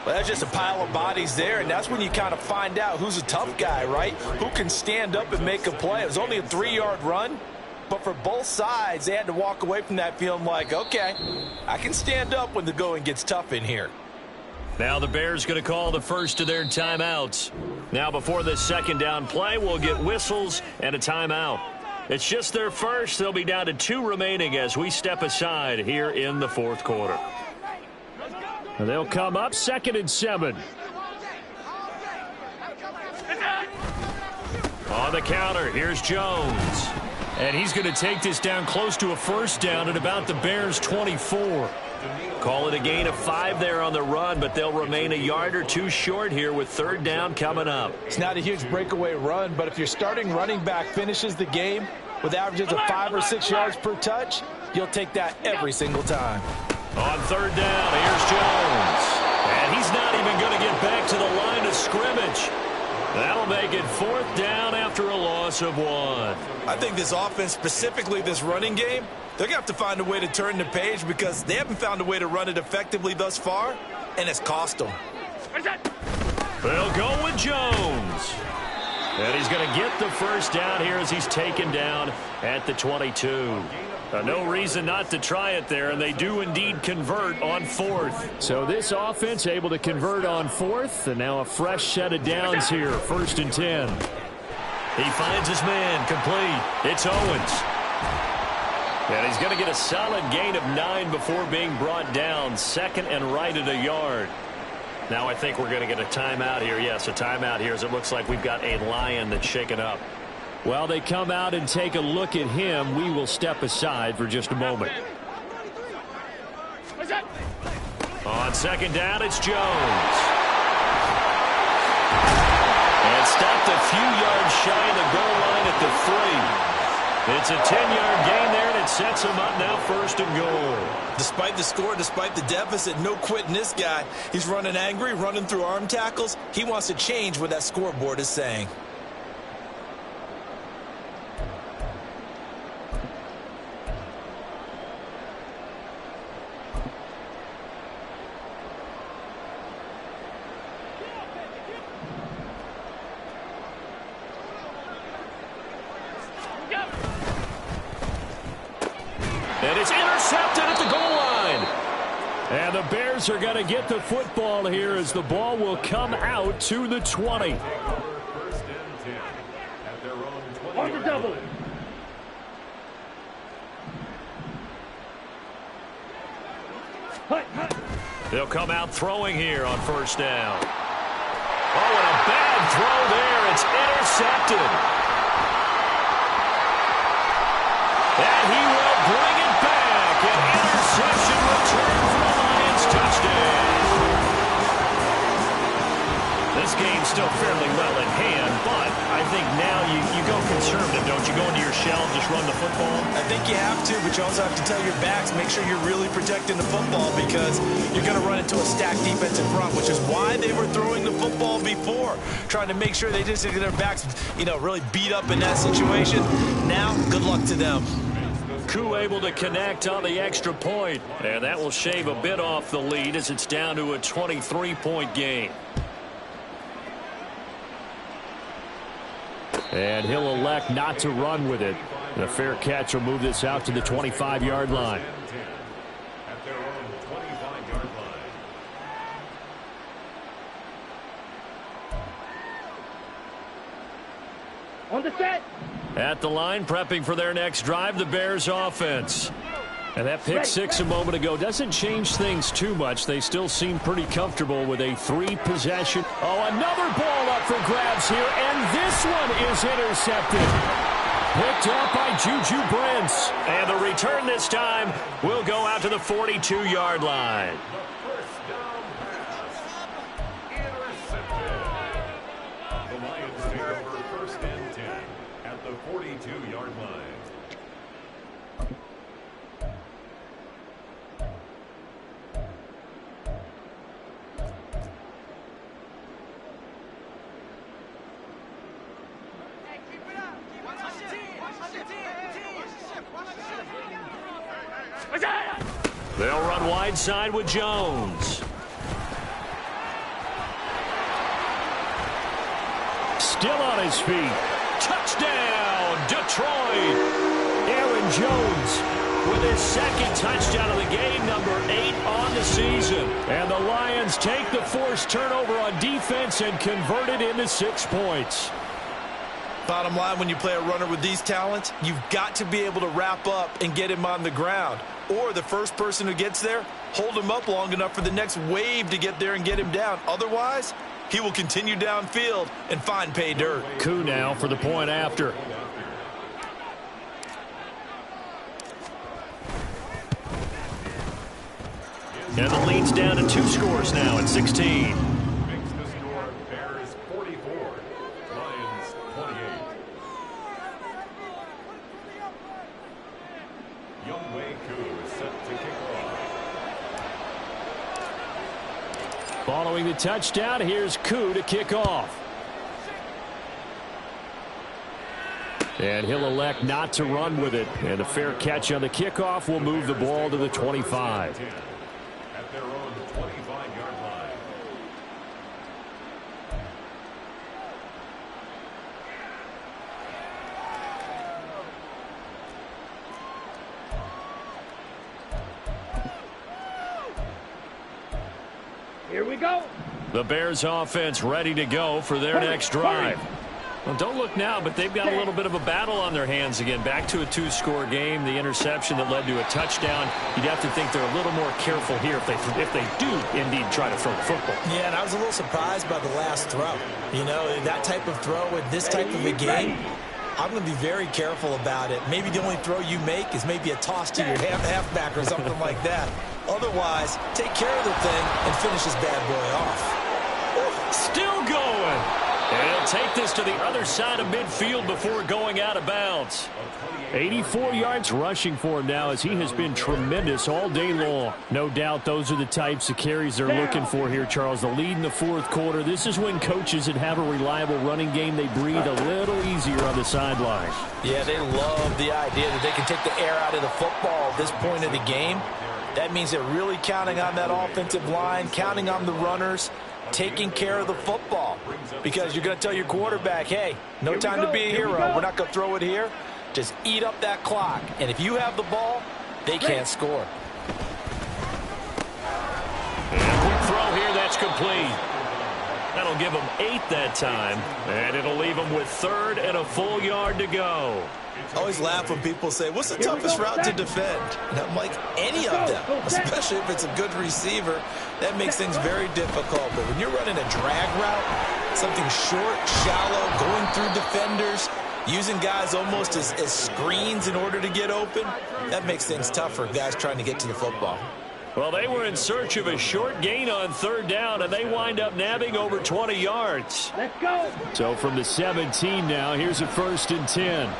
Well, that's just a pile of bodies there, and that's when you kind of find out who's a tough guy, right? Who can stand up and make a play. It was only a 3-yard run, but for both sides, they had to walk away from that feeling like, okay, I can stand up when the going gets tough in here. Now the Bears going to call the first of their timeouts. Now before this 2nd down play, we'll get whistles and a timeout. It's just their first. They'll be down to 2 remaining as we step aside here in the fourth quarter. And they'll come up 2nd and 7. On the counter, here's Jones. And he's going to take this down close to a first down at about the Bears' 24. Call it a gain of 5 there on the run, but they'll remain a yard or 2 short here with 3rd down coming up. It's not a huge breakaway run, but if your starting running back finishes the game with averages of 5 or 6 yards per touch, you'll take that every single time. On 3rd down, here's Jones. And he's not even going to get back to the line of scrimmage. That'll make it 4th down after a loss of 1. I think this offense, specifically this running game, they're going to have to find a way to turn the page because they haven't found a way to run it effectively thus far, and it's cost them. They'll go with Jones. And he's going to get the first down here as he's taken down at the 22. No reason not to try it there, and they do indeed convert on 4th. So this offense able to convert on 4th, and now a fresh set of downs here, 1st and 10. He finds his man, complete. It's Owens. And he's going to get a solid gain of 9 before being brought down, 2nd and right at a yard. Now I think we're going to get a timeout here. Yes, a timeout here as it looks like we've got a Lion that's shaken up. While they come out and take a look at him, we will step aside for just a moment. On 2nd down, it's Jones. And stopped a few yards shy of the goal line at the 3. It's a 10-yard gain there, and it sets him up now 1st and goal. Despite the score, despite the deficit, no quitting this guy. He's running angry, running through arm tackles. He wants to change what that scoreboard is saying. And it's intercepted at the goal line. And the Bears are going to get the football here as the ball will come out to the 20. First and 10 at their own 20. On the double. They'll come out throwing here on first down. Oh, and a bad throw there. It's intercepted. And he will bring it back. An interception return for the Lions. Touchdown. This game's still fairly well in hand, but I think now you go conservative, don't you? Go into your shell and just run the football? I think you have to, but you also have to tell your backs, make sure you're really protecting the football because you're going to run into a stacked defensive front, which is why they were throwing the football before, trying to make sure they just get their backs, really beat up in that situation. Now, good luck to them. Koo able to connect on the extra point, and that will shave a bit off the lead as it's down to a 23-point game. And he'll elect not to run with it. The fair catch will move this out to the 25-yard line. At their own 25-yard line. On the set. At the line, prepping for their next drive, the Bears offense. And that pick six a moment ago doesn't change things too much. They still seem pretty comfortable with a 3-possession. Oh, another ball up for grabs here, and this one is intercepted. Picked up by Juju Brents. And the return this time will go out to the 42-yard line. First down pass. Intercepted. The Lions take over first and 10 at the 42-yard line. They'll run wide side with Jones. Still on his feet. Touchdown, Detroit. Aaron Jones with his second touchdown of the game, number 8 on the season. And the Lions take the forced turnover on defense and convert it into 6 points. Bottom line, when you play a runner with these talents, you've got to be able to wrap up and get him on the ground. Or the first person who gets there, hold him up long enough for the next wave to get there and get him down. Otherwise, he will continue downfield and find pay dirt. Koo now for the point after. And the lead's down to 2 scores now at 16. Makes the score Bears 44, Lions 28. Younghoe Koo is set to kick off. Following the touchdown, here's Koo to kick off. And he'll elect not to run with it. And a fair catch on the kickoff will move the ball to the 25. At their own 25-yard line. Here we go. The Bears offense ready to go for their next drive. Well, don't look now, but they've got a little bit of a battle on their hands again. Back to a 2-score game. The interception that led to a touchdown. You'd have to think they're a little more careful here if they do indeed try to throw the football. Yeah, and I was a little surprised by the last throw. That type of throw with this type of a game, I'm going to be very careful about it. Maybe the only throw you make is maybe a toss to your halfback or something like that. Otherwise, take care of the thing and finish this bad boy off. Still going. And he'll take this to the other side of midfield before going out of bounds. 84 yards rushing for him now as he has been tremendous all day long. No doubt those are the types of carries they're looking for here, Charles. The lead in the fourth quarter. This is when coaches that have a reliable running game, they breathe a little easier on the sideline. Yeah, they love the idea that they can take the air out of the football at this point of the game. That means they're really counting on that offensive line, counting on the runners, taking care of the football. Because you're going to tell your quarterback, hey, no time to be a hero. We're not going to throw it here. Just eat up that clock. And if you have the ball, they can't score. And quick throw here, that's complete. That'll give them 8 that time, and it'll leave them with 3rd and a full yard to go. I always laugh when people say, what's the toughest route to defend? And I'm like, any of them, especially if it's a good receiver. That makes things very difficult. But when you're running a drag route, something short, shallow, going through defenders, using guys almost as screens in order to get open, that makes things tough for guys trying to get to the football. Well, they were in search of a short gain on 3rd down, and they wind up nabbing over 20 yards. Let's go. So from the 17 now, here's a 1st and 10.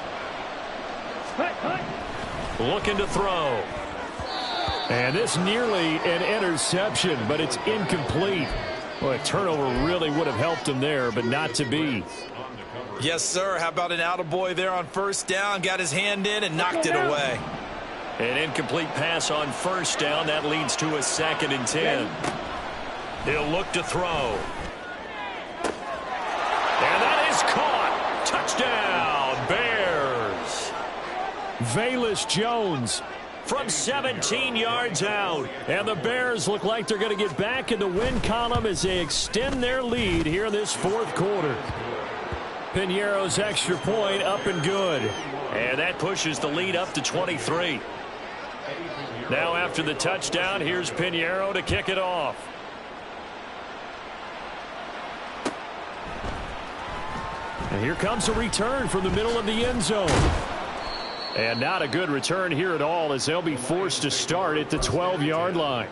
Looking to throw. And this nearly an interception, but it's incomplete. Well, a turnover really would have helped him there, but not to be. Yes, sir. How about an attaboy there on 1st down? Got his hand in and knocked it away. An incomplete pass on 1st down. That leads to a 2nd and 10. He'll look to throw. And that is caught. Touchdown, Bears. Velus Jones from 17 yards out. And the Bears look like they're going to get back in the win column as they extend their lead here in this 4th quarter. Piñeiro's extra point up and good. And that pushes the lead up to 23. Now after the touchdown, here's Piñeiro to kick it off. And here comes a return from the middle of the end zone. And not a good return here at all, as they'll be forced to start at the 12-yard line.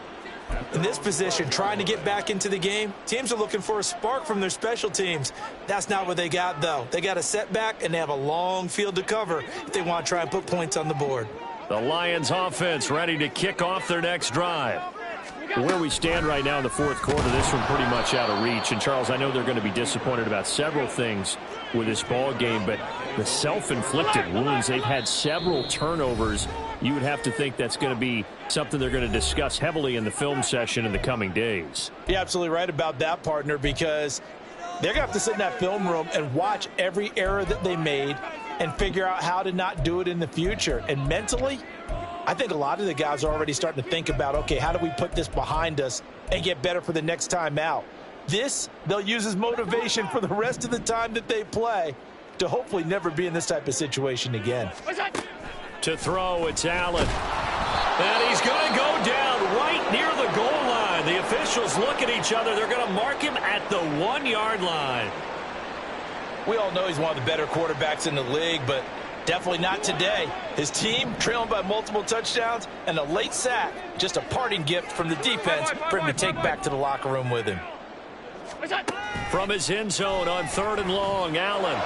In this position, trying to get back into the game, teams are looking for a spark from their special teams. That's not what they got, though. They got a setback, and they have a long field to cover if they want to try and put points on the board. The Lions offense ready to kick off their next drive. Where we stand right now in the 4th quarter, this one pretty much out of reach. And, Charles, I know they're going to be disappointed about several things with this ball game, but the self-inflicted wounds, they've had several turnovers. You would have to think that's going to be something they're going to discuss heavily in the film session in the coming days. You're absolutely right about that, partner, because they're going to have to sit in that film room and watch every error that they made and figure out how to not do it in the future. And mentally, I think a lot of the guys are already starting to think about, okay, how do we put this behind us and get better for the next time out? This, they'll use as motivation for the rest of the time that they play to hopefully never be in this type of situation again. To throw, it's Allen. And he's going to go down right near the goal line. The officials look at each other. They're going to mark him at the 1-yard line. We all know he's one of the better quarterbacks in the league, but definitely not today. His team trailing by multiple touchdowns and a late sack, just a parting gift from the defense for him to take back to the locker room with him. From his end zone on 3rd and long, Allen.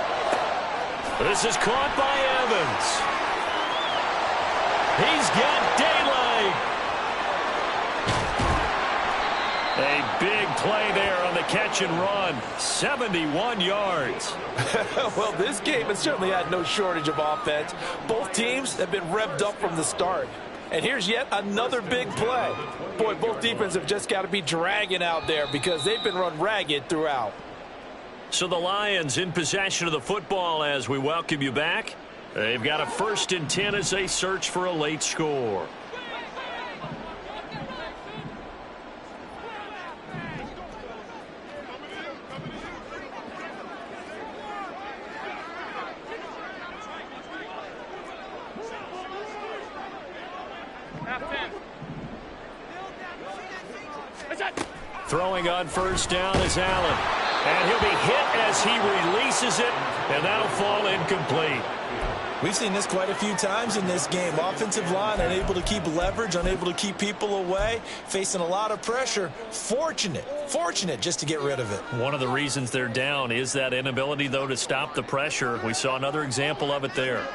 This is caught by Evans. He's got daylight. A big play there on the catch and run. 71 yards. Well, this game has certainly had no shortage of offense. Both teams have been revved up from the start. And here's yet another big play. Boy, both defenses have just got to be dragging out there because they've been run ragged throughout. So the Lions in possession of the football as we welcome you back. They've got a 1st and 10 as they search for a late score. Throwing on 1st down is Allen. And he'll be hit as he releases it, and that'll fall incomplete. We've seen this quite a few times in this game. Offensive line unable to keep leverage, unable to keep people away, facing a lot of pressure. Fortunate just to get rid of it. One of the reasons they're down is that inability, though, to stop the pressure. We saw another example of it there.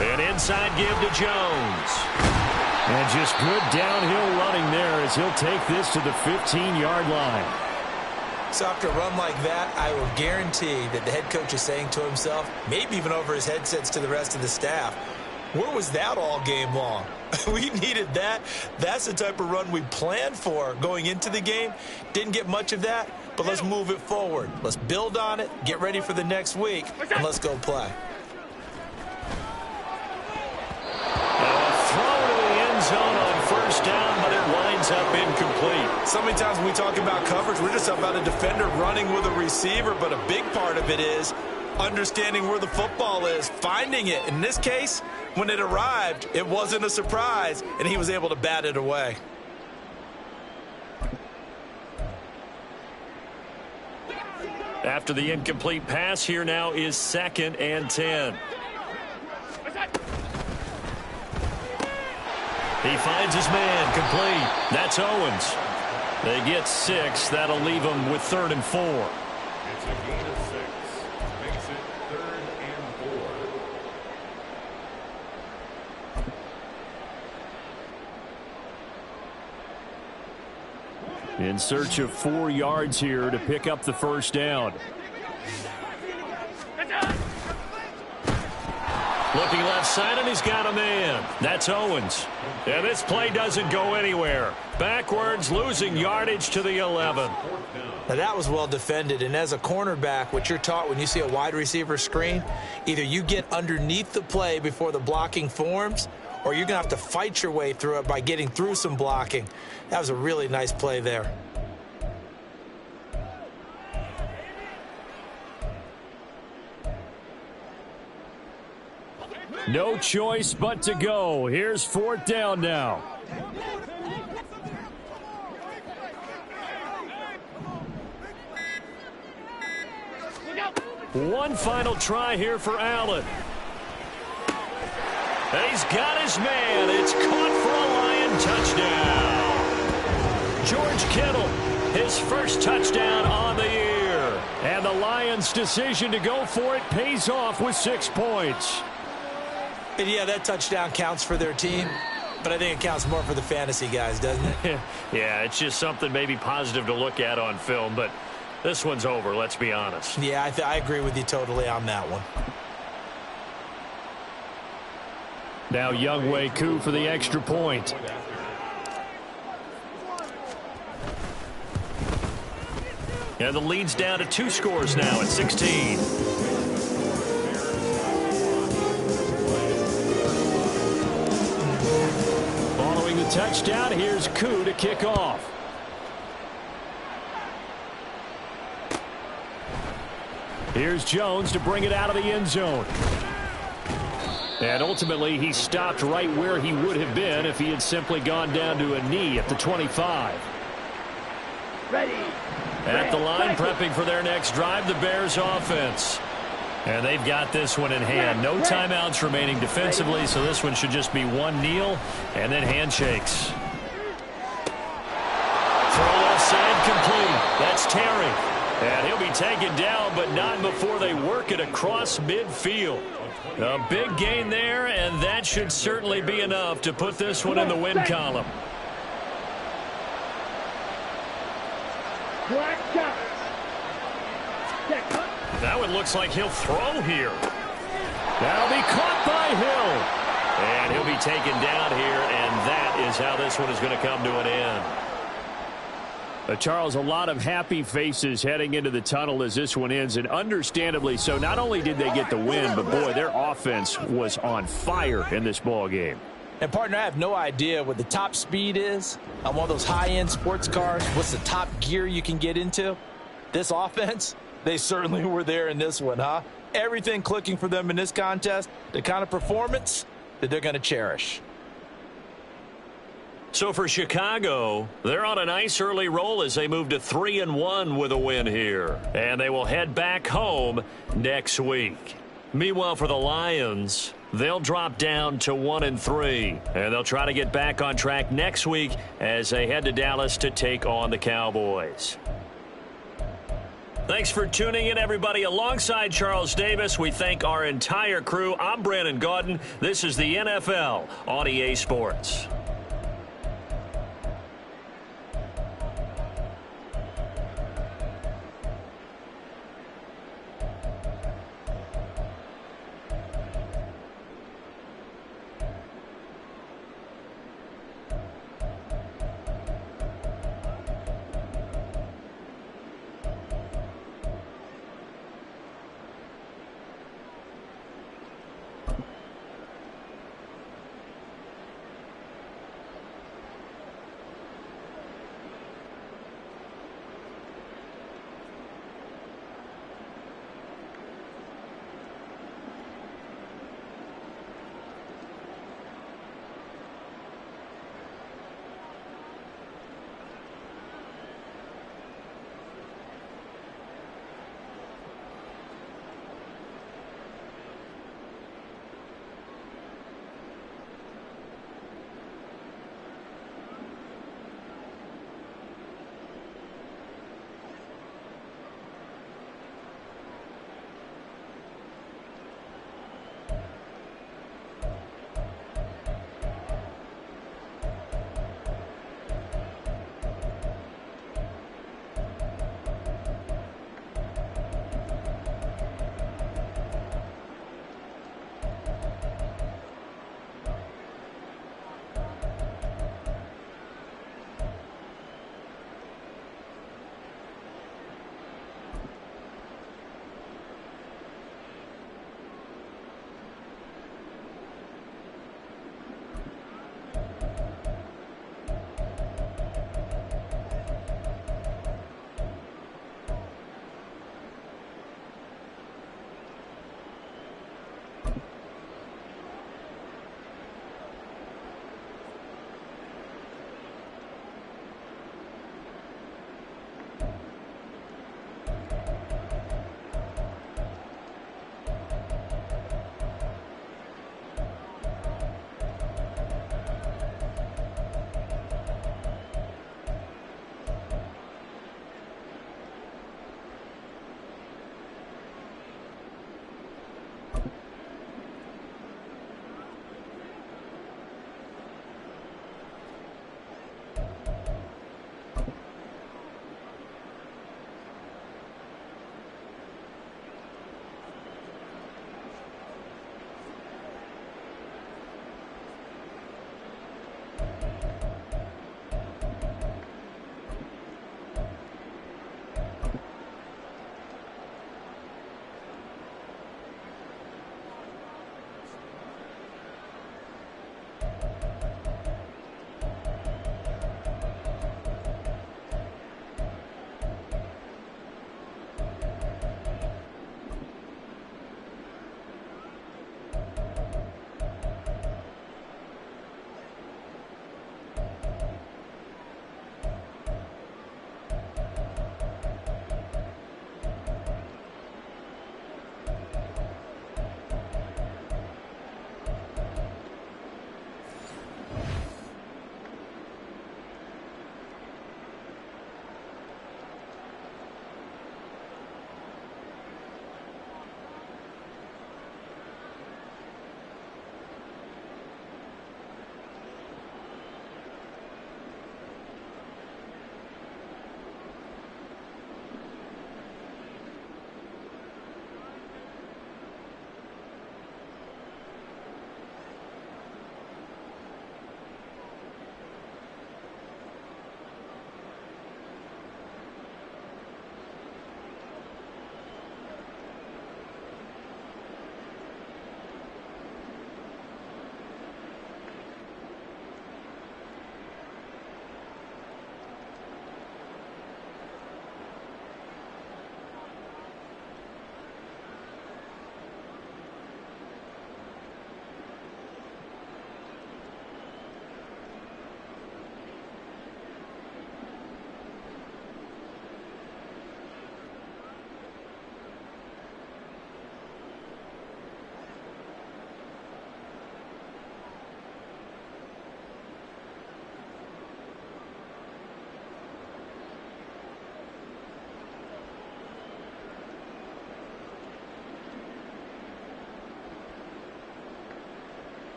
An inside give to Jones. And just good downhill running there as he'll take this to the 15-yard line. So after a run like that, I will guarantee that the head coach is saying to himself, maybe even over his headsets to the rest of the staff, where was that all game long? We needed that. That's the type of run we planned for going into the game. Didn't get much of that, but let's move it forward. Let's build on it, get ready for the next week, and let's go play. up incomplete. So many times when we talk about coverage, we're just about a defender running with a receiver, but a big part of it is understanding where the football is, finding it. In this case, when it arrived, it wasn't a surprise, and he was able to bat it away. After the incomplete pass, here now is 2nd and 10. He finds his man, complete. That's Owens. They get 6. That'll leave them with 3rd and 4. It's a gain of 6. Makes it 3rd and 4. In search of 4 yards here to pick up the first down. Looking left side, and he's got a man. That's Owens. And this play doesn't go anywhere. Backwards, losing yardage to the 11. Now that was well defended, and as a cornerback, what you're taught when you see a wide receiver screen, either you get underneath the play before the blocking forms, or you're going to have to fight your way through it by getting through some blocking. That was a really nice play there. No choice but to go. Here's 4th down now. One final try here for Allen. And he's got his man. It's caught for a Lion touchdown. George Kittle, his first touchdown on the year. And the Lions' decision to go for it pays off with 6 points. And yeah, that touchdown counts for their team, but I think it counts more for the fantasy guys, doesn't it? Yeah, it's just something maybe positive to look at on film, but this one's over, let's be honest. Yeah, I agree with you totally on that one. Now Younghoe Koo for the extra point. And the lead's down to 2 scores now at 16. Following the touchdown, here's Koo to kick off. Here's Jones to bring it out of the end zone. And ultimately, he stopped right where he would have been if he had simply gone down to a knee at the 25. Ready. At the line, prepping for their next drive, the Bears offense. And they've got this one in hand. No timeouts remaining defensively, so this one should just be one kneel and then handshakes. Throw left side complete. That's Terry. And he'll be taken down, but not before they work it across midfield. A big gain there, and that should certainly be enough to put this one in the win column. That one looks like he'll throw here. That'll be caught by Hill. And he'll be taken down here, and that is how this one is going to come to an end. Charles, a lot of happy faces heading into the tunnel as this one ends, and understandably so. Not only did they get the win, but boy, their offense was on fire in this ball game. And partner, I have no idea what the top speed is on one of those high-end sports cars. What's the top gear you can get into? This offense, they certainly were there in this one, huh? Everything clicking for them in this contest, the kind of performance that they're going to cherish. So for Chicago, they're on a nice early roll as they move to 3-1 with a win here. And they will head back home next week. Meanwhile, for the Lions, they'll drop down to 1-3. And they'll try to get back on track next week as they head to Dallas to take on the Cowboys. Thanks for tuning in, everybody. Alongside Charles Davis, we thank our entire crew. I'm Brandon Gaudin. This is the NFL on EA Sports.